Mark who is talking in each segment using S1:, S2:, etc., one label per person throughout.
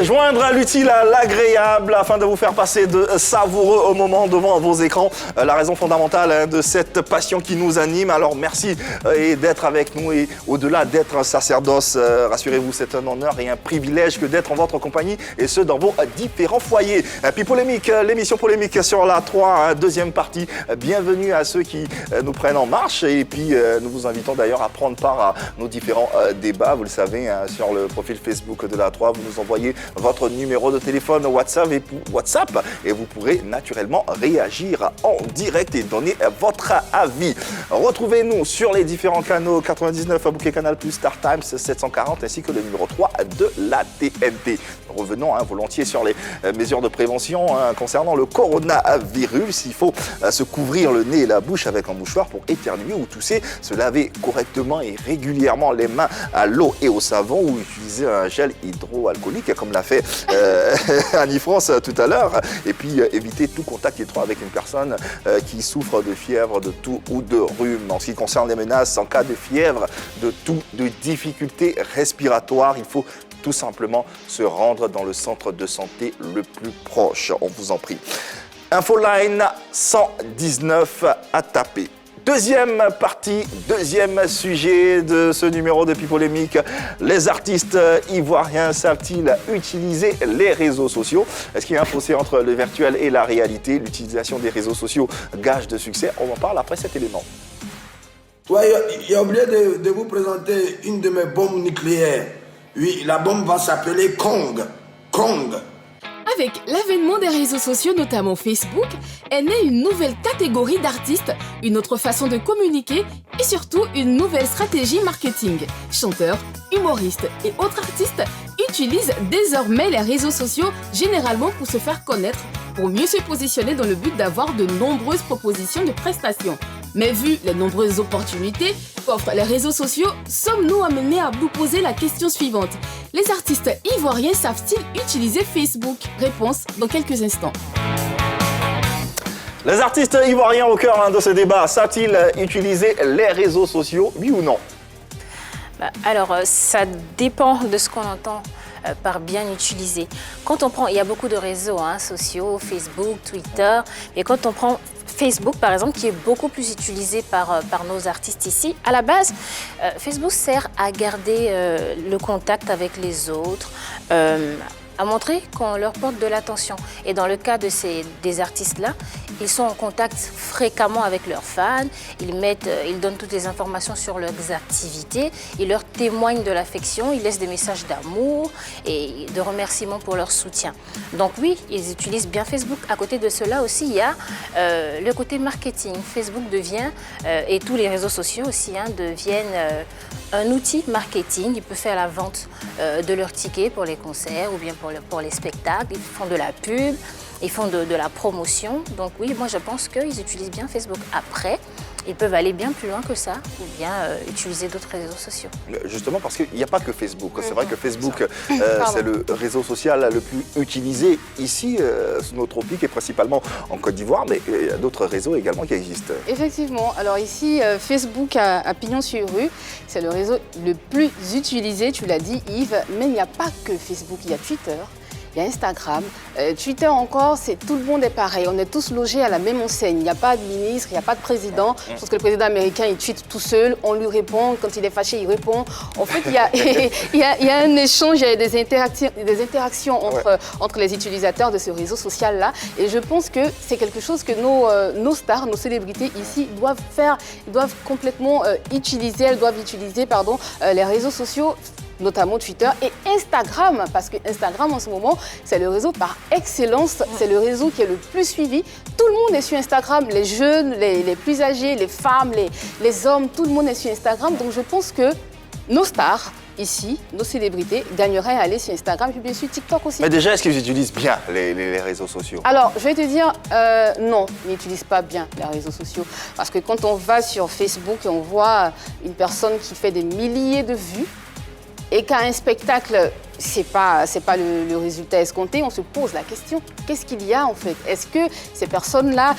S1: Joindre l'utile à l'agréable afin de vous faire passer de savoureux moments devant vos écrans. La raison fondamentale de cette passion qui nous anime. Alors merci d'être avec nous et au-delà d'être un sacerdoce, rassurez-vous, c'est un honneur et un privilège que d'être en votre compagnie et ce dans vos différents foyers. Puis polémique, l'émission polémique sur la 3, deuxième partie. Bienvenue à ceux qui nous prennent en marche et puis nous vous invitons d'ailleurs à prendre part à nos différents débats. Vous le savez, sur le profil Facebook de la 3, vous nous envoyez votre numéro de téléphone WhatsApp et vous pourrez naturellement réagir en direct et donner votre avis. Retrouvez-nous sur les différents canaux 99 à Bouquet Canal+, Star Times 740 ainsi que le numéro 3 de la TNT. Revenons volontiers sur les mesures de prévention concernant le coronavirus. Il faut se couvrir le nez et la bouche avec un mouchoir pour éternuer ou tousser, se laver correctement et régulièrement les mains à l'eau et au savon ou utiliser un gel hydroalcoolique comme l'a fait Annie-France tout à l'heure. Et puis éviter tout contact étroit avec une personne qui souffre de fièvre, de toux ou de rhume. En ce qui concerne les menaces, en cas de fièvre, de toux, de difficultés respiratoires, il faut tout simplement se rendre dans le centre de santé le plus proche. On vous en prie. Infoline 119 à taper. Deuxième partie, deuxième sujet de ce numéro de Pipolémique. Les artistes ivoiriens savent-ils utiliser les réseaux sociaux? Est-ce qu'il y a un fossé entre le virtuel et la réalité? L'utilisation des réseaux sociaux, gage de succès. On en parle après cet élément.
S2: Ouais, il a oublié de vous présenter une de mes bombes nucléaires. Oui, la bombe va s'appeler Kong. Kong.
S3: Avec l'avènement des réseaux sociaux, notamment Facebook, est née une nouvelle catégorie d'artistes, une autre façon de communiquer et surtout une nouvelle stratégie marketing. Chanteurs, humoristes et autres artistes utilisent désormais les réseaux sociaux généralement pour se faire connaître, pour mieux se positionner dans le but d'avoir de nombreuses propositions de prestations. Mais vu les nombreuses opportunités qu'offrent les réseaux sociaux, sommes-nous amenés à vous poser la question suivante. Les artistes ivoiriens savent-ils utiliser Facebook? Réponse dans quelques instants.
S1: Les artistes ivoiriens au cœur de ce débat, savent-ils utiliser les réseaux sociaux, oui ou non?
S4: Alors, ça dépend de ce qu'on entend par bien utiliser. Quand on prend, il y a beaucoup de réseaux sociaux, Facebook, Twitter, et quand on prend Facebook, par exemple, qui est beaucoup plus utilisé par nos artistes ici. À la base, Facebook sert à garder le contact avec les autres, à montrer qu'on leur porte de l'attention. Et dans le cas des artistes-là, ils sont en contact fréquemment avec leurs fans, ils donnent toutes les informations sur leurs activités, ils leur témoignent de l'affection, ils laissent des messages d'amour et de remerciements pour leur soutien. Donc oui, ils utilisent bien Facebook. À côté de cela aussi, il y a le côté marketing. Facebook devient, et tous les réseaux sociaux aussi, deviennent un outil marketing. Ils peuvent faire la vente de leurs tickets pour les concerts ou bien pour les spectacles. Ils font de la pub, ils font de la promotion. Donc oui, moi je pense qu'ils utilisent bien Facebook. Après, ils peuvent aller bien plus loin que ça ou bien utiliser d'autres réseaux sociaux.
S1: Justement parce qu'il n'y a pas que Facebook. C'est vrai que Facebook, c'est le réseau social le plus utilisé ici, sous nos tropiques et principalement en Côte d'Ivoire, mais il y a d'autres réseaux également qui existent.
S5: Effectivement. Alors ici, Facebook à pignon sur rue, c'est le réseau le plus utilisé, tu l'as dit Yves, mais il n'y a pas que Facebook, il y a Twitter. Il y a Instagram, Twitter encore, tout le monde est pareil. On est tous logés à la même enseigne. Il n'y a pas de ministre, il n'y a pas de président. Je pense que le président américain, il tweet tout seul, on lui répond. Quand il est fâché, il répond. En fait, il y a un échange, il y a des interactions entre les utilisateurs de ce réseau social-là. Et je pense que c'est quelque chose que nos stars, nos célébrités ici doivent faire. Ils doivent complètement utiliser, les réseaux sociaux, notamment Twitter et Instagram, parce que Instagram en ce moment, c'est le réseau par excellence, c'est le réseau qui est le plus suivi. Tout le monde est sur Instagram, les jeunes, les plus âgés, les femmes, les hommes, tout le monde est sur Instagram. Donc je pense que nos stars, ici, nos célébrités, gagneraient à aller sur Instagram et puis bien sûr TikTok aussi.
S1: Mais déjà, est-ce qu'ils utilisent bien les réseaux sociaux?
S5: Alors, je vais te dire, non, ils n'utilisent pas bien les réseaux sociaux. Parce que quand on va sur Facebook et on voit une personne qui fait des milliers de vues, et qu'à un spectacle, c'est pas le résultat escompté, on se pose la question, qu'est-ce qu'il y a en fait? Est-ce que ces personnes-là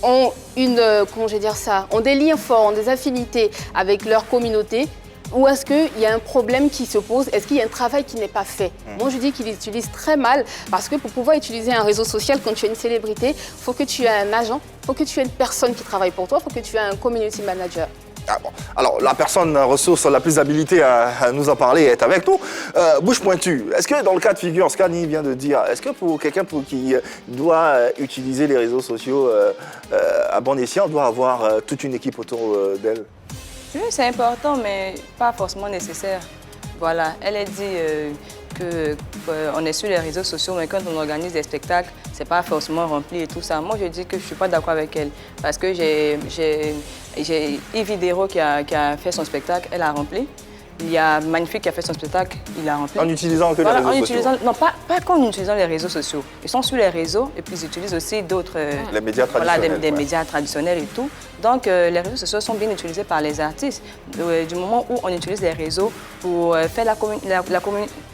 S5: ont ont des liens forts, ont des affinités avec leur communauté? Ou est-ce qu'il y a un problème qui se pose? Est-ce qu'il y a un travail qui n'est pas fait? Moi, je dis qu'il utilise très mal parce que pour pouvoir utiliser un réseau social, quand tu es une célébrité, il faut que tu aies un agent, il faut que tu aies une personne qui travaille pour toi, il faut que tu aies un community manager.
S1: Ah bon. Alors, la personne ressource la plus habilitée à nous en parler est avec nous. Bouche pointue, est-ce que dans le cas de figure, ce qu'Annie vient de dire, est-ce que pour quelqu'un qui doit utiliser les réseaux sociaux à bon escient, doit avoir toute une équipe autour d'elle?
S6: Oui, c'est important, mais pas forcément nécessaire. Voilà, elle a dit qu'on est sur les réseaux sociaux, mais quand on organise des spectacles, c'est pas forcément rempli et tout ça. Moi, je dis que je suis pas d'accord avec elle, parce que j'ai Yves Dero qui a fait son spectacle, elle a rempli. Il y a Magnifique qui a fait son spectacle, il a rempli.
S1: En utilisant que les réseaux sociaux?
S6: Non, pas qu'en utilisant les réseaux sociaux. Ils sont sur les réseaux et puis ils utilisent aussi d'autres...
S1: les médias traditionnels.
S6: Voilà, des médias traditionnels et tout. Donc, les réseaux sociaux sont bien utilisés par les artistes. Du moment où on utilise les réseaux pour faire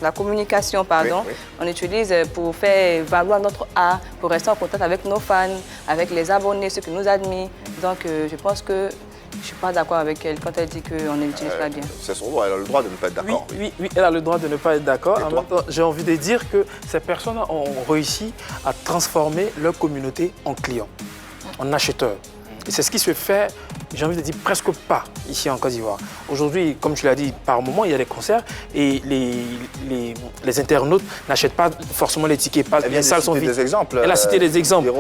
S6: la communication, pardon,
S1: oui.
S6: On utilise pour faire valoir notre art, pour rester en contact avec nos fans, avec les abonnés, ceux qui nous admirent. Donc, je pense que je ne suis pas d'accord avec elle quand elle dit qu'on ne l'utilise pas bien.
S1: C'est son droit, elle a le droit de ne pas être d'accord.
S7: Oui, elle a le droit de ne pas être d'accord.
S1: Et
S7: En
S1: toi?
S7: même temps, j'ai envie de dire que ces personnes ont réussi à transformer leur communauté en clients, en acheteurs. Et c'est ce qui se fait, j'ai envie de dire, presque pas ici en Côte d'Ivoire. Aujourd'hui, comme tu l'as dit, par moment, il y a des concerts et les internautes n'achètent pas forcément les tickets.
S1: Elle vient de citer des exemples.
S7: Elle a cité des exemples.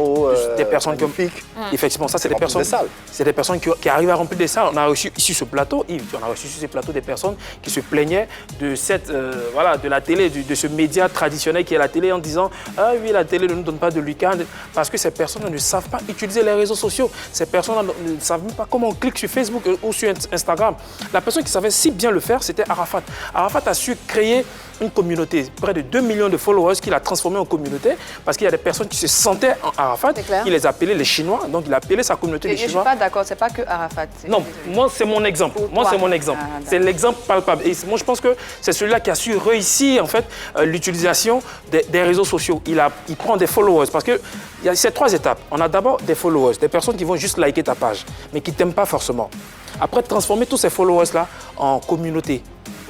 S7: Des personnes qui ont...
S1: Magnifique.
S7: Effectivement, ça, c'est des personnes... C'est des personnes qui arrivent à remplir des salles. On a reçu ici ce plateau, Yves, on a reçu sur ce plateau des personnes qui se plaignaient de cette, de la télé, de ce média traditionnel qui est la télé, en disant « Ah oui, la télé ne nous donne pas de lucas », parce que ces personnes ne savent pas utiliser les réseaux sociaux. Ces personnes ne savent même pas comment on clique sur Facebook ou sur Instagram. La personne qui savait si bien le faire, c'était Arafat. Arafat a su créer une communauté, près de 2 millions de followers qu'il a transformé en communauté, parce qu'il y a des personnes qui se sentaient en Arafat, il les appelait les Chinois, donc il a appelé sa communauté les Chinois.
S6: Je ne suis pas d'accord, c'est pas que Arafat.
S7: Non, moi c'est mon exemple. Moi c'est mon exemple. C'est l'exemple palpable. Et moi je pense que c'est celui-là qui a su réussir en fait l'utilisation des réseaux sociaux. Il prend des followers, parce que il y a ces 3 étapes. On a d'abord des followers, des personnes qui vont juste liker ta page, mais qui ne t'aiment pas forcément. Après, transformer tous ces followers-là en communauté.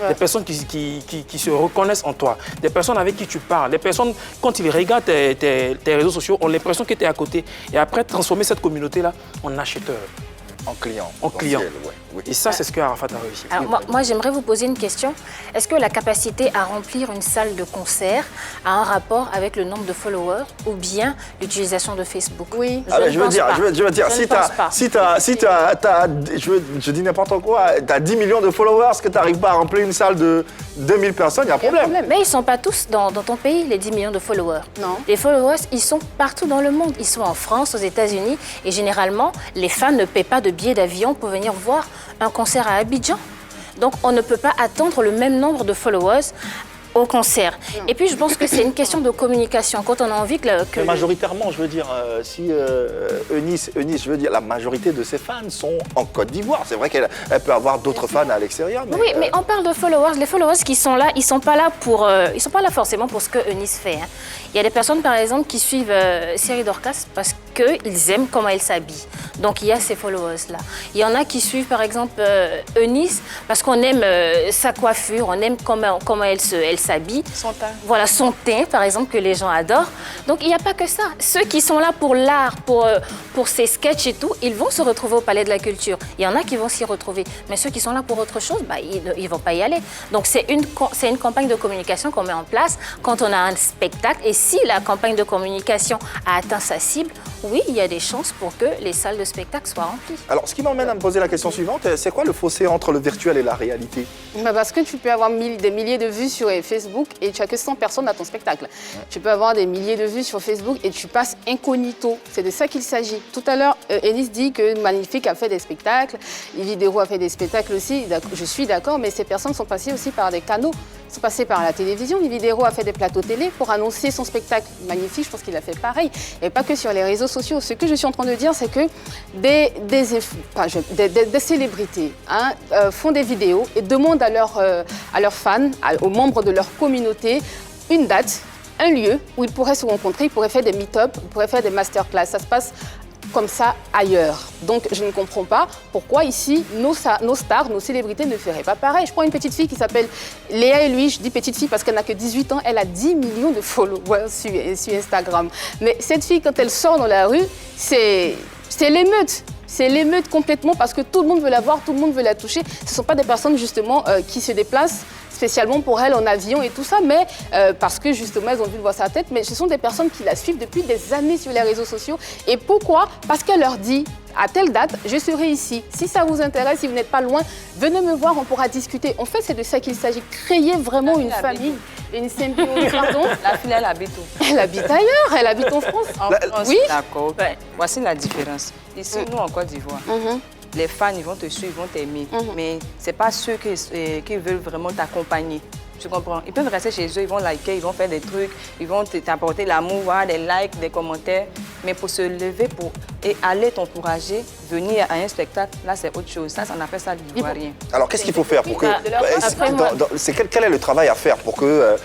S7: Des personnes qui se reconnaissent en toi, des personnes avec qui tu parles, des personnes, quand ils regardent tes réseaux sociaux, ont l'impression que tu es à côté. Et après, transformer cette communauté-là en acheteur.
S1: En client.
S7: En client.
S1: Oui.
S7: Et ça, c'est ce que Arafat a réussi.
S4: Alors, moi j'aimerais vous poser une question. Est-ce que la capacité à remplir une salle de concert a un rapport avec le nombre de followers ou bien l'utilisation de Facebook?
S5: Oui.
S1: Je veux dire, je dis n'importe quoi, tu as 10 millions de followers, que tu n'arrives pas à remplir une salle de 2000 personnes, il y a un problème.
S4: Mais ils ne sont pas tous dans ton pays, les 10 millions de followers.
S5: Non.
S4: Les followers, ils sont partout dans le monde. Ils sont en France, aux États-Unis. Et généralement, les fans ne paient pas de billets d'avion pour venir voir un concert à Abidjan. Donc, on ne peut pas attendre le même nombre de followers au concert. Et puis, je pense que c'est une question de communication. Quand on a envie que
S1: Mais majoritairement, je veux dire, si Eunice, je veux dire, la majorité de ses fans sont en Côte d'Ivoire. C'est vrai qu'elle peut avoir d'autres fans à l'extérieur.
S4: Oui, mais on parle de followers. Les followers qui sont là, ils sont pas là forcément pour ce que Eunice fait. Hein. Il y a des personnes, par exemple, qui suivent Cyril Dorcas parce qu'ils aiment comment elle s'habille. Donc, il y a ces followers-là. Il y en a qui suivent, par exemple, Eunice parce qu'on aime sa coiffure, on aime comment elle s'habille.
S6: Son teint.
S4: Voilà, son teint, par exemple, que les gens adorent. Donc, il n'y a pas que ça. Ceux qui sont là pour l'art, pour ses sketchs et tout, ils vont se retrouver au Palais de la Culture. Il y en a qui vont s'y retrouver. Mais ceux qui sont là pour autre chose, ils ne vont pas y aller. Donc, c'est une campagne de communication qu'on met en place quand on a un spectacle. Et si la campagne de communication a atteint sa cible, oui, il y a des chances pour que les salles de spectacle soient remplies.
S1: Alors, ce qui m'emmène à me poser la question suivante, c'est quoi le fossé entre le virtuel et la réalité?
S5: Parce que tu peux avoir des milliers de vues sur Facebook et tu as que 100 personnes à ton spectacle. Tu peux avoir des milliers de vues sur Facebook et tu passes incognito. C'est de ça qu'il s'agit. Tout à l'heure, Eunice dit que Magnifique a fait des spectacles, Yves Dero a fait des spectacles aussi. Je suis d'accord, mais ces personnes sont passées aussi par des canaux. Ils sont passés par la télévision. Yves Dero a fait des plateaux télé pour annoncer son spectacle. Magnifique, je pense qu'il a fait pareil. Et pas que sur les réseaux sociaux. Ce que je suis en train de dire, c'est que des célébrités font des vidéos et demandent à leurs fans, aux membres de leur communauté, une date, un lieu où ils pourraient se rencontrer, ils pourraient faire des meet-up, ils pourraient faire des masterclass. Ça se passe comme ça ailleurs. Donc je ne comprends pas pourquoi ici, nos stars, nos célébrités ne feraient pas pareil. Je prends une petite fille qui s'appelle Léa Elouis, je dis petite fille parce qu'elle n'a que 18 ans, elle a 10 millions de followers sur Instagram. Mais cette fille, quand elle sort dans la rue, c'est l'émeute. C'est l'émeute complètement parce que tout le monde veut la voir, tout le monde veut la toucher. Ce ne sont pas des personnes justement qui se déplacent spécialement pour elle en avion et tout ça, mais parce que justement elles ont vu voir sa tête, mais ce sont des personnes qui la suivent depuis des années sur les réseaux sociaux. Et pourquoi? Parce qu'elle leur dit, à telle date, je serai ici. Si ça vous intéresse, si vous n'êtes pas loin, venez me voir, on pourra discuter. En fait, c'est de ça qu'il s'agit, créer vraiment une famille, une symbiose. Pardon?
S6: La fille, elle habite où?
S5: Elle habite ailleurs, elle habite en France.
S6: En France,
S5: oui.
S6: D'accord. Ouais. Voici la différence. Ici, nous, en Côte d'Ivoire, les fans, ils vont te suivre, ils vont t'aimer. Mais ce n'est pas ceux qui veulent vraiment t'accompagner. Tu comprends? Ils peuvent rester chez eux, ils vont liker, ils vont faire des trucs, ils vont t'apporter l'amour, des likes, des commentaires. Mais pour se lever et aller t'encourager, venir à un spectacle, là, c'est autre chose. Ça, on appelle ça l'ivoirien.
S1: Alors, qu'est-ce qu'il faut faire pour que... Quel est le travail à faire pour que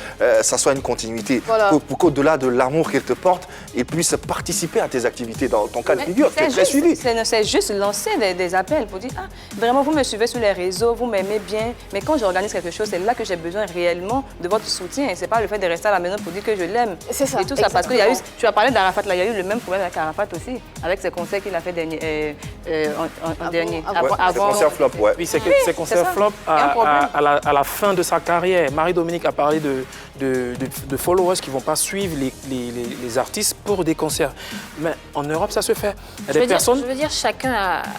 S1: ça soit une continuité?
S5: Voilà.
S1: Pour qu'au-delà de l'amour qu'il te porte, il puisse participer à tes activités dans ton cas de figure. Tu es très suivi.
S6: C'est juste lancer des appels pour dire, ah, vraiment, vous me suivez sur les réseaux, vous m'aimez bien, mais quand j'organise quelque chose, c'est là que j'ai besoin réellement de votre soutien. Et c'est pas le fait de rester à la maison pour dire que je l'aime.
S5: C'est ça.
S6: Et tout ça, parce qu'il y a eu, tu as parlé d'Arafat, là, il y a eu le même problème avec Arafat aussi, avec ses concerts qu'il a fait en dernier.
S1: Ses concerts flop, ouais.
S7: Oui, ses concerts flop à la fin de sa carrière. Marie-Dominique a parlé de followers qui ne vont pas suivre les artistes pour des concerts. Mais en Europe, ça se fait. Il y a des personnes...
S4: Je veux dire, chacun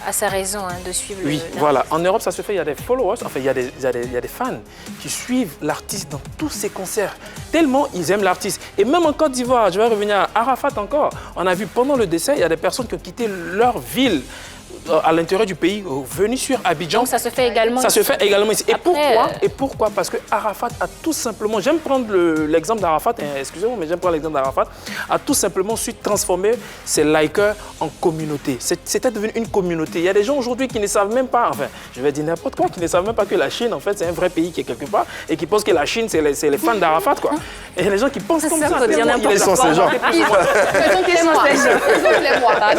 S4: a sa raison de suivre
S7: Oui, voilà. En Europe, ça se fait. Il y a des followers, enfin, il y a des fans qui suivent l'artiste dans tous ses concerts. Tellement ils aiment l'artiste. Et même en Côte d'Ivoire, je vais revenir à Arafat encore. On a vu pendant le décès, il y a des personnes qui ont quitté leur ville à l'intérieur du pays, venus sur Abidjan.
S4: Donc ça se fait également
S7: ici. Ça se fait également ici.
S4: Après,
S7: Et pourquoi? Parce que Arafat a tout simplement, j'aime prendre l'exemple d'Arafat, excusez-moi, mais j'aime prendre l'exemple d'Arafat, a tout simplement su transformer ses likers en communauté. C'était devenu une communauté. Il y a des gens aujourd'hui qui ne savent même pas, enfin, je vais dire n'importe quoi, qui ne savent même pas que la Chine, en fait, c'est un vrai pays qui est quelque part et qui pensent que la Chine, c'est les fans d'Arafat, quoi. Et il y a des gens qui pensent comme ça.
S1: Ils sont ces gens.
S6: Je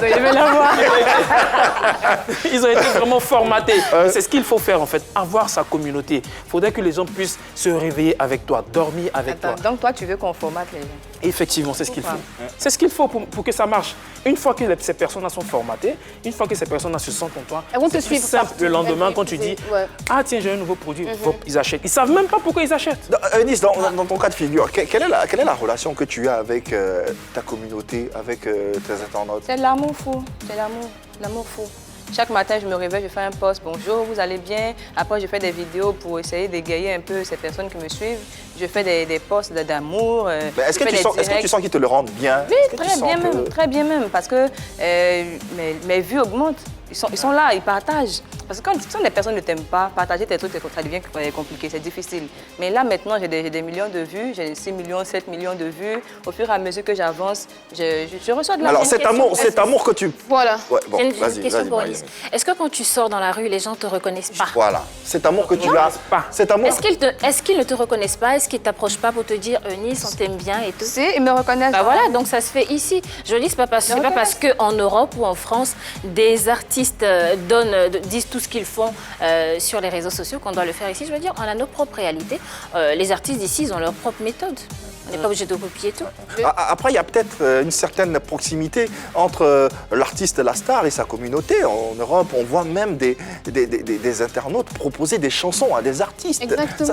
S6: vais la voir.
S7: Ils ont été vraiment formatés. C'est ce qu'il faut faire en fait, avoir sa communauté. Il faudrait que les gens puissent se réveiller avec toi, dormir avec toi.
S6: Donc toi, tu veux qu'on formate les gens?
S7: Effectivement, c'est ce qu'il faut. C'est ce qu'il faut pour que ça marche. Une fois que ces personnes sont formatées, une fois que ces personnes se sentent en toi,
S5: elles vont te suivre
S7: simple. Le lendemain, quand tu dis « Ah tiens, j'ai un nouveau produit », ils achètent. Ils ne savent même pas pourquoi ils achètent.
S1: Eunice, dans ton cas de figure, quelle est la relation que tu as avec ta communauté, avec tes internautes?
S6: C'est l'amour fou, c'est l'amour fou. Chaque matin, je me réveille, je fais un post, bonjour, vous allez bien? Après, je fais des vidéos pour essayer d'égayer un peu ces personnes qui me suivent. Je fais des posts d'amour.
S1: Est-ce que tu sens qu'ils te le rendent bien?
S6: Oui, très bien même, parce que mes vues augmentent. Ils sont là, ils partagent. Parce que quand les personnes ne t'aiment pas, partager tes trucs, ça devient compliqué, c'est difficile. Mais là, maintenant, j'ai des millions de vues, j'ai 6 millions, 7 millions de vues. Au fur et à mesure que j'avance, je reçois de la...
S1: Alors, cet amour que tu...
S5: Voilà.
S1: Ouais, bon,
S4: j'ai une question pour Eunice. Est-ce que quand tu sors dans la rue, les gens ne te reconnaissent pas?
S1: Voilà. Cet amour que tu as... Cet amour...
S4: Est-ce qu'ils ne te reconnaissent pas? Est-ce qu'ils ne t'approchent pas pour te dire Eunice, on t'aime bien et tout?
S6: Si, ils me reconnaissent.
S4: Bah voilà, donc ça se fait ici. Je dis, c'est pas parce qu'en Europe ou en France, des artistes disent tout ce qu'ils font sur les réseaux sociaux qu'on doit le faire ici. Je veux dire, on a nos propres réalités. Les artistes d'ici, ils ont leur propre méthode. On n'est pas obligé de copier tout.
S1: Après, il y a peut-être une certaine proximité entre l'artiste, la star et sa communauté. En Europe, on voit même des internautes proposer des chansons à des artistes.
S5: Exactement.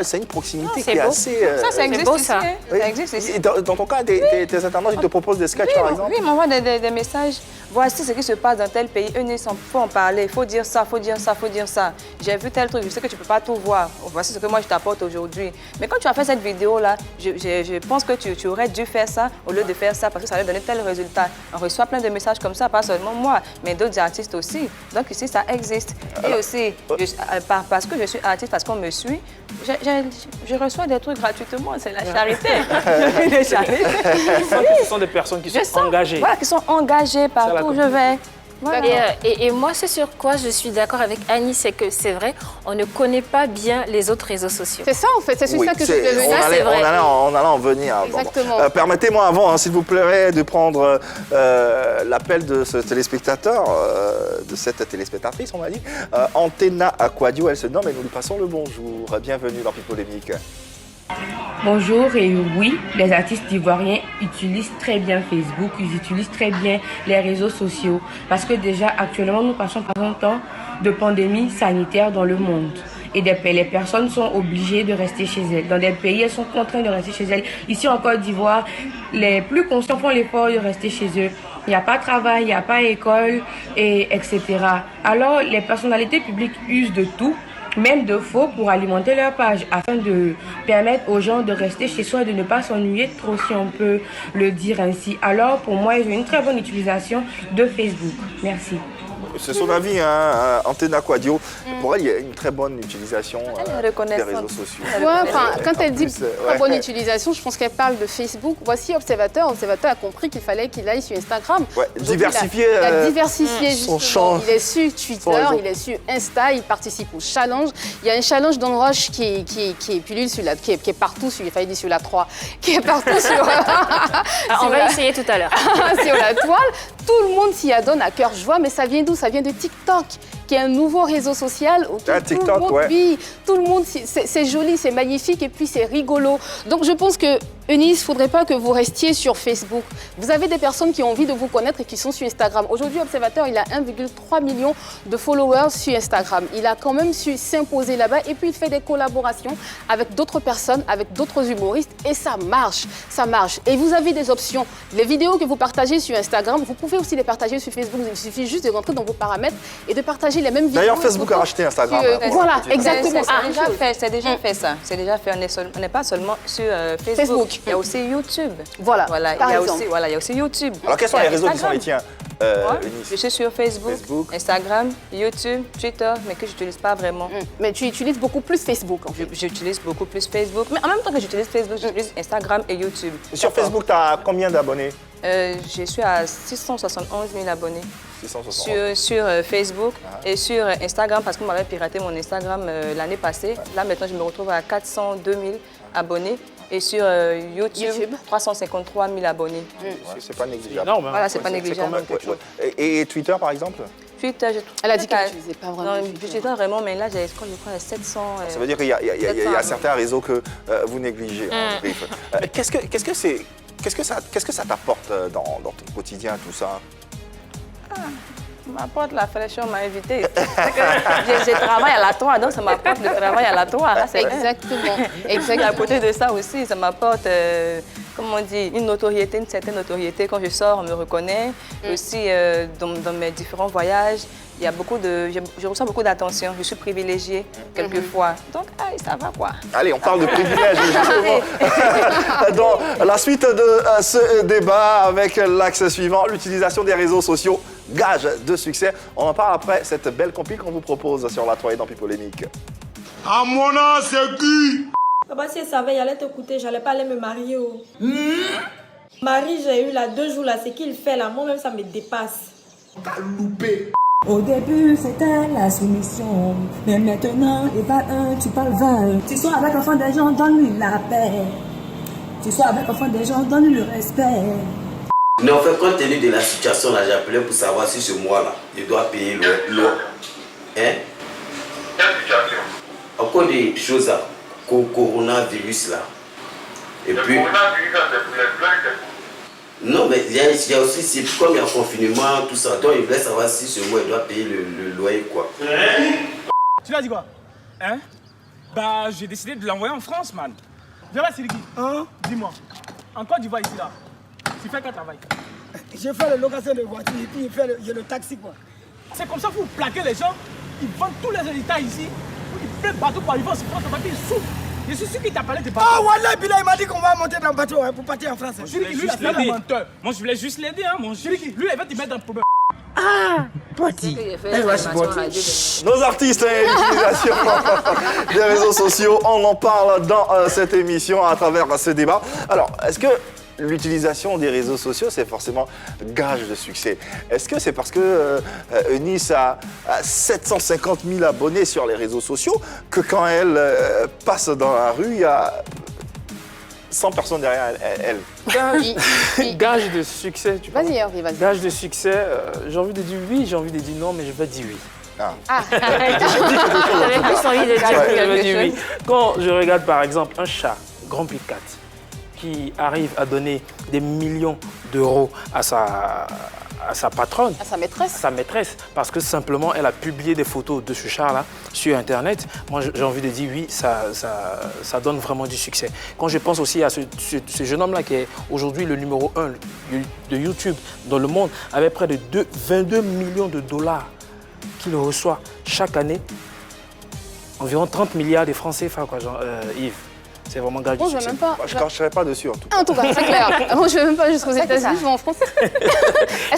S1: C'est une proximité qui est assez...
S6: Ça existe
S4: beau,
S6: ici.
S4: ça.
S1: Oui.
S6: Ça existe ici.
S1: Dans ton cas, tes internautes, ils te proposent des sketchs, par exemple?
S6: Oui, ils m'envoient des messages. Voici ce qui se passe dans tel pays. Il faut en parler. Il faut dire ça, il faut dire ça, il faut dire ça. J'ai vu tel truc, je sais que tu ne peux pas tout voir. Voici ce que moi je t'apporte aujourd'hui. Mais quand tu as fait cette vidéo-là, je pense que tu aurais dû faire ça au lieu de faire ça parce que ça allait donner tel résultat. On reçoit plein de messages comme ça, pas seulement moi, mais d'autres artistes aussi. Donc ici, ça existe. Et aussi, parce que je suis artiste, parce qu'on me suit, je reçois des trucs gratuitement. C'est la charité.
S7: Ce sont des personnes qui sont engagées.
S6: Voilà, qui sont engagées partout où je vais.
S4: Et moi, ce sur quoi je suis d'accord avec Annie, c'est que c'est vrai, on ne connaît pas bien les autres réseaux sociaux.
S5: C'est ça en fait, c'est sur ça que je voulais venir.
S1: On allait en venir.
S5: Exactement.
S1: Permettez-moi avant, s'il vous plaît, de prendre l'appel de ce téléspectateur, de cette téléspectatrice, on m'a dit. Antena Aquadio, elle se nomme et nous lui passons le bonjour. Bienvenue dans Pipolémique.
S8: Bonjour, et oui, les artistes ivoiriens utilisent très bien Facebook, ils utilisent très bien les réseaux sociaux parce que déjà actuellement nous passons par un temps de pandémie sanitaire dans le monde et les personnes sont obligées de rester chez elles. Dans des pays, elles sont contraintes de rester chez elles. Ici en Côte d'Ivoire, les plus conscients font l'effort de rester chez eux. Il n'y a pas de travail, il n'y a pas d'école, etc. Alors les personnalités publiques usent de tout, même de faux, pour alimenter leur page, afin de permettre aux gens de rester chez soi et de ne pas s'ennuyer trop, si on peut le dire ainsi. Alors, pour moi, j'ai une très bonne utilisation de Facebook. Merci.
S1: C'est son avis, Antena Aquadio. Pour elle, il y a une très bonne utilisation des réseaux sociaux.
S5: Quand elle dit très bonne utilisation, je pense qu'elle parle de Facebook. Voici Observateur. Observateur a compris qu'il fallait qu'il aille sur Instagram.
S1: Diversifier,
S5: il a diversifié
S1: son
S5: justement.
S1: champ.
S5: Il est sur Twitter, il est sur Insta, il participe au challenge. Il y a un challenge d'Onroche qui est partout sur, il fallait dire sur la 3, qui est partout sur...
S4: on va essayer tout à l'heure.
S5: Sur la toile. Tout le monde s'y adonne à cœur joie, mais ça vient d'où? Ça vient de TikTok, qui est un nouveau réseau social.
S1: TikTok,
S5: tout le monde, c'est joli, c'est magnifique et puis c'est rigolo. Donc je pense que Eunice, il ne faudrait pas que vous restiez sur Facebook. Vous avez des personnes qui ont envie de vous connaître et qui sont sur Instagram. Aujourd'hui, Observateur, il a 1,3 million de followers sur Instagram. Il a quand même su s'imposer là-bas et puis il fait des collaborations avec d'autres personnes, avec d'autres humoristes et ça marche, ça marche. Et vous avez des options. Les vidéos que vous partagez sur Instagram, vous pouvez aussi les partager sur Facebook. Il suffit juste de rentrer dans vos paramètres et de partager les mêmes vidéos.
S1: D'ailleurs, Facebook a racheté Instagram.
S5: Voilà, exactement.
S6: C'est déjà fait ça. C'est déjà fait. On n'est pas seulement sur Facebook. Il y a aussi YouTube.
S5: Voilà.
S6: Il y a aussi YouTube.
S1: Alors, quels sont les réseaux qui sont les tiens, Eunice?
S6: Je suis sur Facebook, Instagram, YouTube, Twitter, mais que je n'utilise pas vraiment.
S5: Mais tu utilises beaucoup plus Facebook, en fait.
S6: J'utilise beaucoup plus Facebook. Mais en même temps que j'utilise Facebook, j'utilise Instagram et YouTube.
S1: Sur Facebook, tu as combien d'abonnés?
S6: Je suis à 671 000 abonnés.
S1: 671.
S6: Sur Facebook et sur Instagram, parce qu'on m'avait piraté mon Instagram l'année passée. Là, maintenant, je me retrouve à 402 000 abonnés. Et sur YouTube, 353 000 abonnés.
S1: C'est pas négligeable.
S7: Énorme,
S6: voilà, c'est pas négligeable.
S1: Et Twitter, par exemple?
S6: Twitter,
S5: elle a dit qu'elle n'utilisait pas vraiment.
S6: Non, je pas vraiment, mais là, je crois 700...
S1: Ça veut dire qu'il y a certains réseaux que vous négligez. Qu'est-ce que ça t'apporte dans ton quotidien, tout ça?
S6: m'apporte la fraîcheur, m'a invité. Je travaille à la toile, donc ça m'apporte le travail à la toile.
S5: Exactement.
S6: Et à côté de ça aussi, ça m'apporte, comment on dit, une notoriété, une certaine notoriété. Quand je sors, on me reconnaît. Aussi, dans mes différents voyages, il y a beaucoup de, je reçois beaucoup d'attention. Je suis privilégiée quelquefois. Donc, ça va quoi.
S1: Allez, on parle de privilèges justement. Dans la suite de ce débat avec l'axe suivant, l'utilisation des réseaux sociaux, gage de succès. On en parle après cette belle compil qu'on vous propose sur la toile dans Pipolémique.
S9: À mon âge, c'est qui?
S10: Papa, si elle savait, il allait t'écouter, j'allais pas aller me marier. Marie, j'ai eu là 2 jours là, c'est qu'il fait là, moi-même ça me dépasse.
S9: T'as loupé.
S11: Au début, c'était la soumission. Mais maintenant, il parle 1, tu parles 20. Tu sois avec l'enfant des gens, donne-lui la paix. Tu sois avec l'enfant des gens, donne-lui le respect.
S12: Mais en fait, compte tenu de la situation, là, j'appelais pour savoir si ce mois-là, je dois payer l'eau. Hein? Quelle situation? À cause des choses là, coronavirus là. Et le puis. Coronavirus, c'est pour les blancs. Non, mais il y a aussi, c'est comme il y a confinement, tout ça. Donc, il voulait savoir si ce mois, il doit payer le loyer, quoi.
S13: Tu l'as dit quoi? Hein? Bah, j'ai décidé de l'envoyer en France, man. Viens là, Siriki. Hein? Dis-moi. En Côte d'Ivoire, ici, là, tu fais quel travail?
S14: J'ai fait la location de voiture et puis il y a le taxi, quoi.
S13: C'est comme ça que vous plaquez les gens, ils vendent tous les héritages ici, ils prennent bateau par ils vont se prendre ton papier, ils souffrent. Je suis sûr qu'il t'a parlé de bateau.
S14: Ah, Wallah, Bila, il m'a dit qu'on va monter dans le bateau pour partir en France.
S13: Moi, je voulais juste l'aider. Moi, je voulais juste l'aider, hein, mon chéri. Lui, il va te mettre dans le problème.
S11: Ah, Poti.
S1: Nos artistes et l'utilisation des réseaux sociaux, on en parle dans cette émission à travers ce débat. Alors, est-ce que l'utilisation des réseaux sociaux, c'est forcément gage de succès. Est-ce que c'est parce que Eunice a 750 000 abonnés sur les réseaux sociaux que quand elle passe dans la rue, il y a 100 personnes derrière elle?
S7: Gage de succès, tu vois.
S5: Vas-y, Hervé, vas-y.
S7: Gage de succès, j'ai envie de dire oui, j'ai envie de dire non, mais je vais dire oui.
S4: J'avais plus envie de dire
S7: Ouais, je vais
S4: quelque
S7: dire
S4: chose.
S7: oui. Quand je regarde par exemple un chat, Grand Prix 4, qui arrive à donner des millions d'euros à sa patronne,
S5: À sa maîtresse.
S7: sa maîtresse, parce que simplement elle a publié des photos de ce chat-là sur Internet. Moi, j'ai envie de dire oui, ça donne vraiment du succès. Quand je pense aussi à ce jeune homme-là qui est aujourd'hui le numéro 1 de YouTube dans le monde, avec près de 22 millions de dollars qu'il reçoit chaque année, environ 30 milliards de francs CFA, quoi, Yves. C'est vraiment gage
S5: Bon,
S7: du
S5: je vais
S7: succès.
S5: même pas.
S1: Je ne cracherai pas dessus en tout cas.
S5: En tout cas, c'est clair. Moi, je ne vais même pas jusqu'aux
S4: C'est que ça.
S5: États-Unis, je vais en France.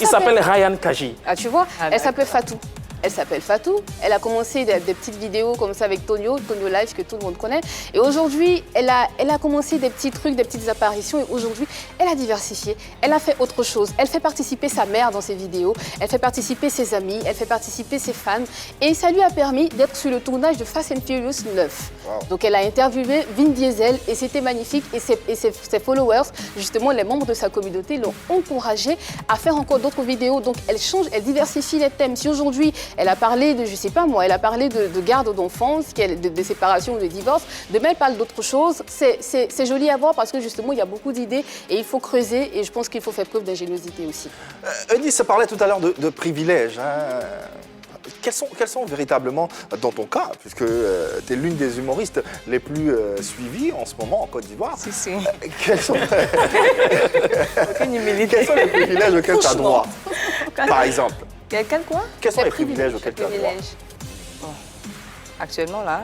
S7: Il s'appelle Ryan Kaji.
S5: Ah, tu vois,
S6: Ah,
S5: elle s'appelle Fatou. Elle s'appelle Fatou. Elle a commencé des petites vidéos comme ça avec Tonio Live, que tout le monde connaît. Et aujourd'hui, elle a commencé des petits trucs, des petites apparitions. Et aujourd'hui, elle a diversifié. Elle a fait autre chose. Elle fait participer sa mère dans ses vidéos. Elle fait participer ses amis. Elle fait participer ses fans. Et ça lui a permis d'être sur le tournage de Fast and Furious 9.
S1: Wow.
S5: Donc, elle a interviewé Vin Diesel et c'était magnifique. Et ses followers, justement, les membres de sa communauté, l'ont encouragée à faire encore d'autres vidéos. Donc, elle change, elle diversifie les thèmes. Si aujourd'hui, elle a parlé de, je sais pas moi, elle a parlé de garde d'enfance, de séparation, de divorce. Demain, elle parle d'autre chose. C'est joli à voir parce que justement, il y a beaucoup d'idées et il faut creuser. Et je pense qu'il faut faire preuve d'ingéniosité aussi.
S1: Eunice parlait tout à l'heure de privilèges. Hein. Quels sont véritablement, dans ton cas, puisque tu es l'une des humoristes les plus suivies en ce moment en Côte d'Ivoire,
S6: Si.
S1: quels sont
S6: Aucune humilité.
S1: quels sont les privilèges auxquels tu as droit, par exemple?
S6: Quel quoi?
S1: Quels sont les privilèges auxquels tu as droit?
S6: Bon. Actuellement, là,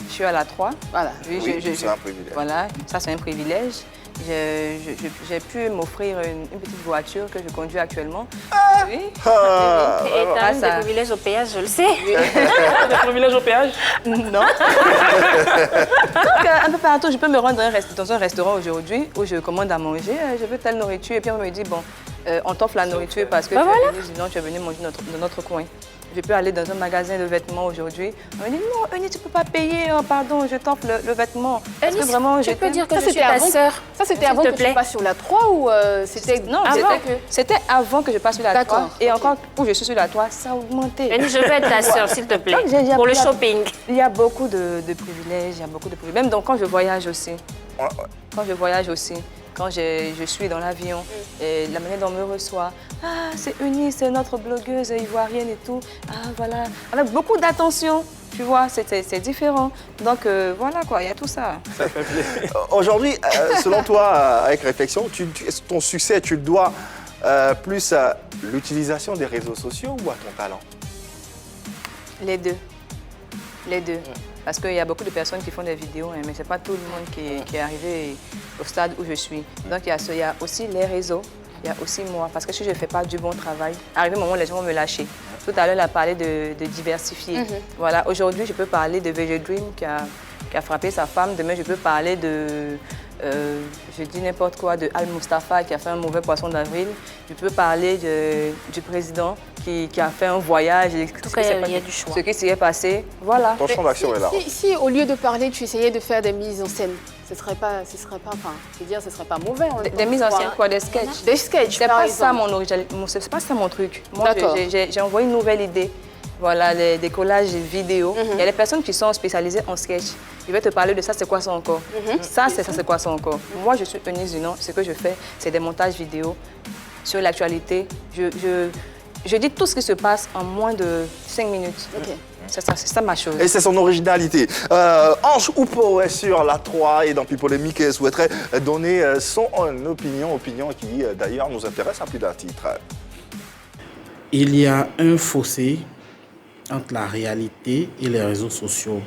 S6: je suis à la 3.
S5: Voilà.
S1: Oui, c'est un privilège.
S6: Voilà, ça c'est un privilège. J'ai pu m'offrir une petite voiture que je conduis actuellement. Oui.
S4: Et t'as
S6: Ah,
S4: eu
S6: ça.
S4: des privilèges au péage, je le sais.
S7: Des privilèges au péage?
S6: Non. Donc, un peu partout, je peux me rendre dans un restaurant aujourd'hui où je commande à manger, je veux telle nourriture, et puis on me dit, bon, on t'offre la nourriture parce que tu es venu manger dans notre coin. Je peux aller dans un magasin de vêtements aujourd'hui. On me dit, non, Eunice, tu ne peux pas payer, oh, pardon, je t'offre le vêtement. Parce que
S4: Eunice,
S6: vraiment,
S4: tu peux dire que
S5: Ça,
S4: je suis
S5: c'était
S4: ta
S5: avant-
S4: sœur.
S5: Ça, c'était
S4: s'il
S5: avant
S4: te
S5: que tu
S4: plaît.
S5: passes sur la 3 ou c'était...
S6: Non, c'était avant que je passe sur la 3. Et encore, où je suis sur la 3, ça a augmenté.
S4: Eunice, je veux être ta sœur, s'il te plaît,
S6: Donc, j'ai-
S4: pour le
S6: il y a-
S4: shopping.
S6: Il y a beaucoup de privilèges, il y a beaucoup de privilèges. Même donc, quand je voyage aussi. Quand je suis dans l'avion, et la manière dont on me reçoit, ah, c'est Eunice, c'est notre blogueuse ivoirienne et tout. Ah, voilà. Avec beaucoup d'attention, tu vois, c'est différent. Donc, voilà quoi, il y a tout ça.
S1: Aujourd'hui, selon toi, avec réflexion, ton succès, tu le dois plus à l'utilisation des réseaux sociaux ou à ton talent?
S6: Les deux. Les deux. Parce qu'il y a beaucoup de personnes qui font des vidéos, hein, mais ce n'est pas tout le monde qui est arrivé au stade où je suis. Donc il y a aussi les réseaux, il y a aussi moi. Parce que si je ne fais pas du bon travail, arrivé au moment où les gens vont me lâcher. Tout à l'heure, elle a parlé de diversifier. Voilà, aujourd'hui, je peux parler de VG Dream qui a frappé sa femme. Demain, je peux parler de... je dis n'importe quoi, de Al Mustafa qui a fait un mauvais poisson d'avril. Je peux parler du président qui a fait un voyage.
S4: En tout cas, il y a du choix.
S6: Ce qui s'y est passé, voilà.
S1: Ton champ d'action est là.
S5: Si au lieu de parler, tu essayais de faire des mises en scène, ce serait pas, enfin, je veux dire, ce serait pas mauvais.
S6: Des mises en scène, quoi, des sketchs.
S5: Des sketchs,
S6: C'est
S5: par
S6: pas ça
S5: exemple.
S6: c'est pas ça mon truc. Moi,
S5: D'accord.
S6: j'ai envoyé une nouvelle idée. Voilà, des collages vidéo. Il y a des personnes qui sont spécialisées en sketch. Je vais te parler de ça, c'est quoi ça encore? Ça, c'est quoi ça encore? Moi, je suis Eunice Dunant. Ce que je fais, c'est des montages vidéo sur l'actualité. Je dis tout ce qui se passe en moins de 5 minutes. C'est ça ma chose.
S1: Et c'est son originalité. Ange Oupo est sur la 3 et dans Pipolémique et souhaiterait donner son opinion qui d'ailleurs nous intéresse à plus d'un titre.
S15: Il y a un fossé entre la réalité et les réseaux sociaux.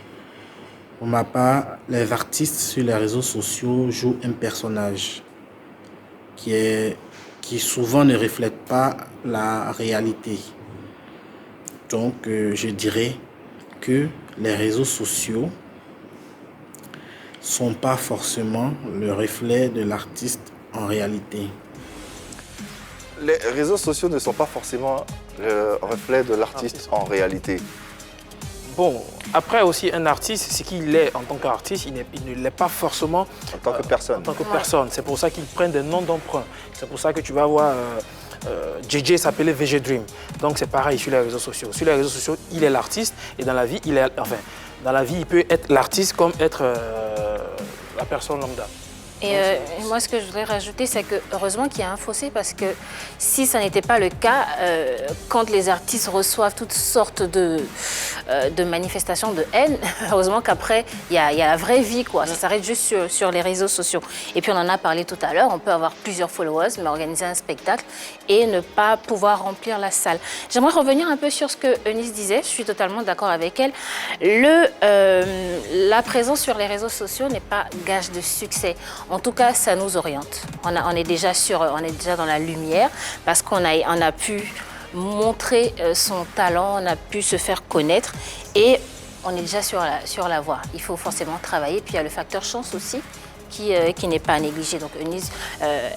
S15: Pour ma part, les artistes sur les réseaux sociaux jouent un personnage qui souvent ne reflète pas la réalité. Donc, je dirais que les réseaux sociaux ne sont pas forcément le reflet de l'artiste en réalité.
S1: Les réseaux sociaux ne sont pas forcément le reflet de l'artiste en réalité.
S7: Bon, après aussi, un artiste, ce qu'il est en tant qu'artiste, il ne l'est pas forcément
S1: en tant que personne.
S7: En tant que personne. C'est pour ça qu'ils prennent des noms d'emprunt. C'est pour ça que tu vas voir JJ s'appelait VG Dream. Donc c'est pareil sur les réseaux sociaux. Sur les réseaux sociaux, il est l'artiste et dans la vie, dans la vie, il peut être l'artiste comme être la personne lambda.
S4: Et moi, ce que je voudrais rajouter, c'est que heureusement qu'il y a un fossé parce que si ça n'était pas le cas, quand les artistes reçoivent toutes sortes de manifestations de haine, heureusement qu'après, il y a la vraie vie, quoi. Ça s'arrête juste sur les réseaux sociaux. Et puis, on en a parlé tout à l'heure, on peut avoir plusieurs followers, mais organiser un spectacle et ne pas pouvoir remplir la salle. J'aimerais revenir un peu sur ce que Eunice disait, je suis totalement d'accord avec elle. La présence sur les réseaux sociaux n'est pas gage de succès. En tout cas, ça nous oriente. On est déjà dans la lumière parce qu'on a pu montrer son talent, on a pu se faire connaître et on est déjà sur la voie. Il faut forcément travailler. Puis il y a le facteur chance aussi qui n'est pas à négliger. Donc Eunice,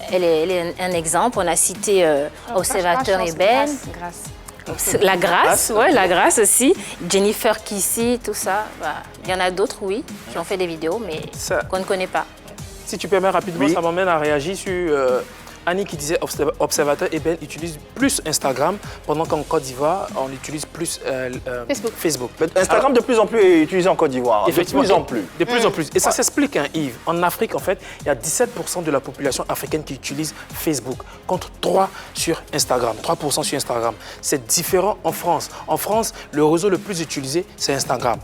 S4: elle est un exemple. On a cité Observateur et Ben. La grâce, ouais, la grâce aussi. Jennifer Kissy, tout ça. Bah, il y en a d'autres, oui, qui ont fait des vidéos, mais qu'on ne connaît pas.
S7: Si tu permets rapidement, ça m'emmène à réagir sur Annie qui disait Observateur et Ben utilisent plus Instagram, pendant qu'en Côte d'Ivoire, on utilise plus Facebook.
S1: Instagram de plus en plus est utilisé en Côte d'Ivoire.
S7: Effectivement,
S1: de plus en plus.
S7: De plus en plus. Et ça s'explique, hein, Yves. En Afrique, en fait, il y a 17% de la population africaine qui utilise Facebook, contre 3% sur Instagram. 3% sur Instagram. C'est différent en France. En France, le réseau le plus utilisé, c'est Instagram.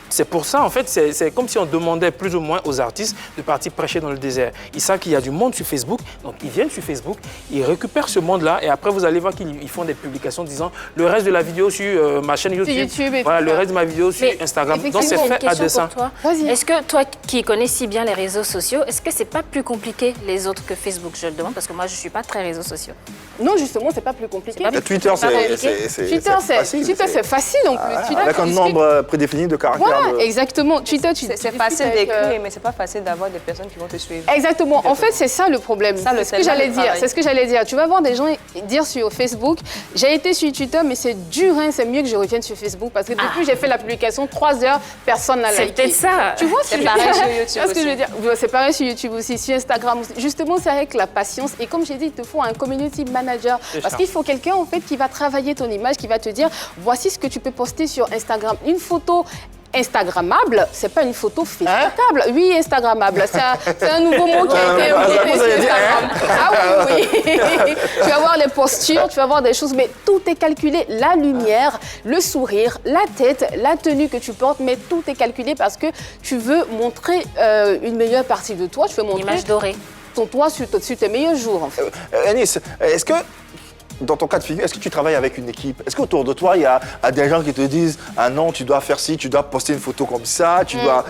S7: C'est pour ça, en fait, c'est comme si on demandait plus ou moins aux artistes de partir prêcher dans le désert. Ils savent qu'il y a du monde sur Facebook, donc ils viennent sur Facebook, ils récupèrent ce monde-là et après, vous allez voir qu'ils font des publications disant le reste de la vidéo sur ma chaîne YouTube, voilà, le reste de ma vidéo sur Instagram. Donc, c'est fait à dessein.
S4: Est-ce que toi, qui connais si bien les réseaux sociaux, est-ce que c'est pas plus compliqué les autres que Facebook? Je le demande parce que moi, je ne suis pas très réseaux sociaux.
S5: Non, justement, c'est pas plus compliqué.
S1: Twitter,
S5: c'est facile en plus.
S1: Avec un nombre prédéfini de caractères.
S5: Voilà, exactement. Twitter,
S6: c'est facile d'écrire, mais c'est pas facile d'avoir des personnes qui vont te suivre.
S5: Exactement. En fait, c'est ça le problème. C'est ce que j'allais dire. C'est ce que j'allais dire. Tu vas voir des gens dire sur Facebook, j'ai été sur Twitter, mais c'est dur, hein, c'est mieux que je revienne sur Facebook parce que depuis j'ai fait la publication 3 heures, personne n'a liké.
S4: C'est peut-être ça.
S5: Tu vois,
S6: c'est pareil sur YouTube.
S5: Ce que je veux dire. C'est pareil sur YouTube aussi, sur Instagram aussi. Justement, c'est avec la patience. Et comme j'ai dit, il te faut un community manager parce qu'il faut quelqu'un en fait qui va travailler ton image, qui va te dire voici ce que tu peux poster sur Instagram. Une photo Instagrammable, c'est pas une photo facebookable. Oui, Instagrammable. C'est un nouveau mot qui a été inventé sur Instagram. Ah oui. Tu vas voir les postures, tu vas voir des choses, mais tout est calculé. La lumière, le sourire, la tête, la tenue que tu portes, mais tout est calculé parce que tu veux montrer une meilleure partie de toi. Tu veux montrer
S4: l'image dorée.
S5: Ton toi sur tes meilleurs jours, en fait.
S1: Anis, est-ce que dans ton cas de figure, est-ce que tu travailles avec une équipe? Est-ce qu'autour de toi, il y a des gens qui te disent « Ah non, tu dois faire ci, tu dois poster une photo comme ça, tu dois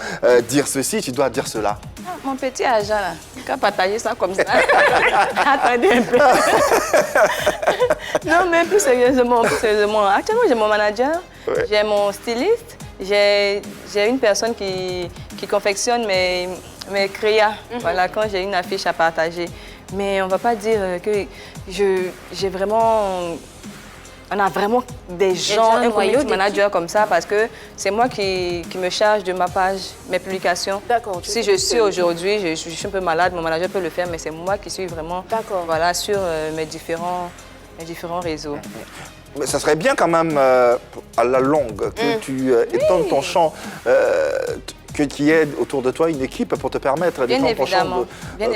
S1: dire ceci, tu dois dire cela ».
S6: Mon petit agent, là, il a partagé ça comme ça. Attendez un peu. Non, mais plus sérieusement. Actuellement, j'ai mon manager, j'ai mon styliste, j'ai une personne qui confectionne mes créas. Voilà, quand j'ai une affiche à partager. Mais on ne va pas dire que j'ai vraiment... On a vraiment des gens, un community manager comme ça, parce que c'est moi qui me charge de ma page, mes publications.
S5: D'accord.
S6: Si je suis aujourd'hui, je suis un peu malade, mon manager peut le faire, mais c'est moi qui suis vraiment voilà, sur mes différents réseaux.
S1: Mais ça serait bien quand même, à la longue, que tu étendes ton champ, qu'il y ait autour de toi une équipe pour te permettre d'étendre ton champ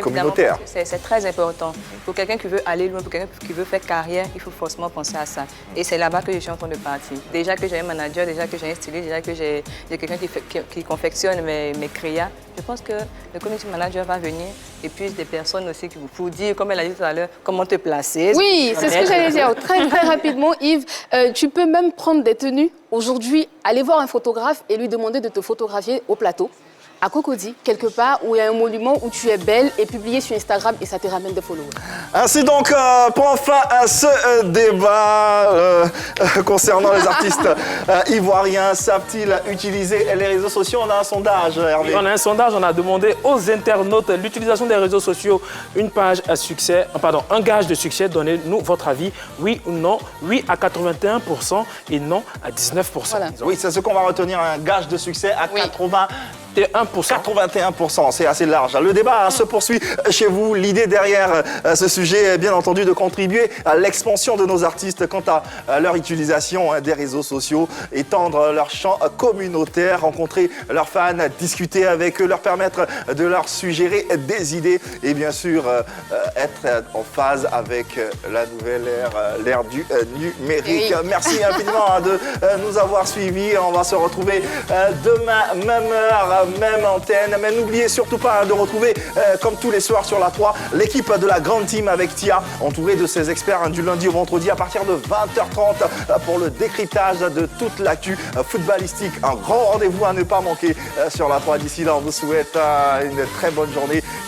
S1: communautaire.
S6: C'est très important. Pour quelqu'un qui veut aller loin, pour quelqu'un qui veut faire carrière, il faut forcément penser à ça. Et c'est là-bas que je suis en train de partir. Déjà que j'ai un manager, déjà que j'ai un styliste, déjà que j'ai quelqu'un qui confectionne mes créas, je pense que le community manager va venir et puis des personnes aussi qui vous dire, comme elle a dit tout à l'heure, comment te placer.
S5: Oui, c'est ce que j'allais dire. Très, très rapidement, Yves, tu peux même prendre des tenues. Aujourd'hui, aller voir un photographe et lui demander de te photographier au plateau. à Cocody, quelque part où il y a un monument où tu es belle et publié sur Instagram et ça te ramène des followers.
S1: Ainsi donc, prend fin à ce débat concernant les artistes ivoiriens. Savent-ils utiliser les réseaux sociaux? On a un sondage, Hervé.
S7: On a un sondage, on a demandé aux internautes l'utilisation des réseaux sociaux, une page à succès, pardon, un gage de succès. Donnez-nous votre avis, oui ou non. Oui à 81% et non à 19%.
S5: Voilà.
S1: Oui, c'est ce qu'on va retenir, un gage de succès à 81%, c'est assez large. Le débat se poursuit chez vous. L'idée derrière ce sujet est bien entendu de contribuer à l'expansion de nos artistes quant à leur utilisation des réseaux sociaux, étendre leur champ communautaire, rencontrer leurs fans, discuter avec eux, leur permettre de leur suggérer des idées et bien sûr être en phase avec la nouvelle ère, l'ère du numérique.
S5: Oui.
S1: Merci infiniment de nous avoir suivis. On va se retrouver demain, même heure, même antenne, mais n'oubliez surtout pas de retrouver, comme tous les soirs sur la 3, l'équipe de la grande team avec Tia, entourée de ses experts du lundi au vendredi à partir de 20h30 pour le décryptage de toute l'actu footballistique. Un grand rendez-vous à ne pas manquer sur la 3. D'ici là, on vous souhaite une très bonne journée.